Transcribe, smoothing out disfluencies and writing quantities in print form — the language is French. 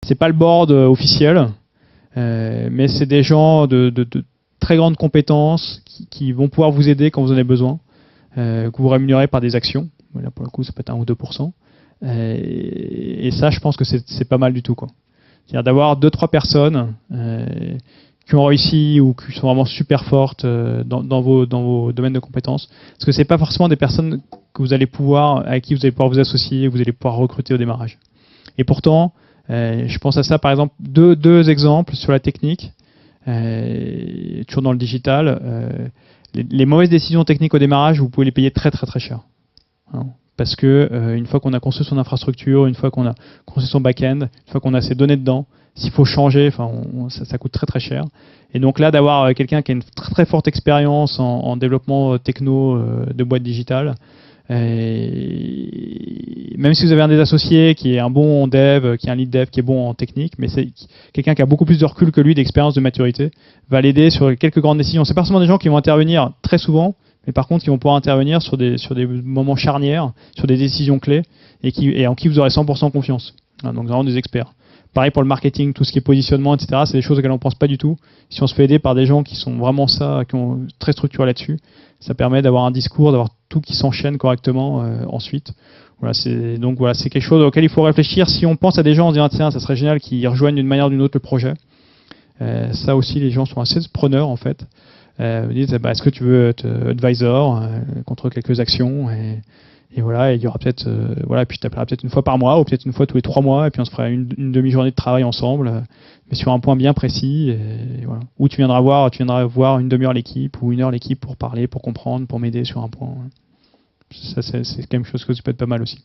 C'est pas le board officiel, mais c'est des gens de très grandes compétences qui vont pouvoir vous aider quand vous en avez besoin, que vous rémunérez par des actions. Là, pour le coup, ça peut être 1 ou 2%. Et ça, je pense que c'est pas mal du tout, quoi. C'est-à-dire d'avoir 2-3 personnes qui ont réussi ou qui sont vraiment super fortes dans vos domaines de compétences. Parce que c'est pas forcément des personnes que vous allez pouvoir, avec qui vous allez pouvoir vous associer, vous allez pouvoir recruter au démarrage. Et pourtant, je pense à ça, par exemple, deux exemples sur la technique, toujours dans le digital. Les mauvaises décisions techniques au démarrage, vous pouvez les payer très très très cher. Hein, parce que une fois qu'on a construit son infrastructure, une fois qu'on a construit son back-end, une fois qu'on a ses données dedans, s'il faut changer, ça coûte très très cher. Et donc là, d'avoir quelqu'un qui a une très très forte expérience en développement techno de boîtes digitales, et même si vous avez un des associés qui est un bon dev, qui est un lead dev, qui est bon en technique, mais c'est quelqu'un qui a beaucoup plus de recul que lui, d'expérience, de maturité, va l'aider sur quelques grandes décisions. C'est pas forcément des gens qui vont intervenir très souvent, mais par contre qui vont pouvoir intervenir sur des moments charnières, sur des décisions clés, et en qui vous aurez 100% confiance. Hein, donc vraiment des experts. Pareil pour le marketing, tout ce qui est positionnement, etc. C'est des choses auxquelles on ne pense pas du tout. Si on se fait aider par des gens qui sont vraiment qui ont très structuré là-dessus, ça permet d'avoir un discours, d'avoir tout qui s'enchaîne correctement ensuite. Voilà, c'est quelque chose auquel il faut réfléchir. Si on pense à des gens en disant tiens, ça serait génial qu'ils rejoignent d'une manière ou d'une autre le projet. Ça aussi, les gens sont assez preneurs en fait. Ils disent est-ce que tu veux être advisor contre quelques actions et voilà, et il y aura peut-être puis je t'appellerai peut-être une fois par mois ou peut-être une fois tous les 3 mois et puis on se fera une demi-journée de travail ensemble, mais sur un point bien précis et voilà. Ou tu viendras voir une demi-heure l'équipe ou 1 heure l'équipe pour parler, pour comprendre, pour m'aider sur un point. Ça c'est quelque chose que ça peut être pas mal aussi.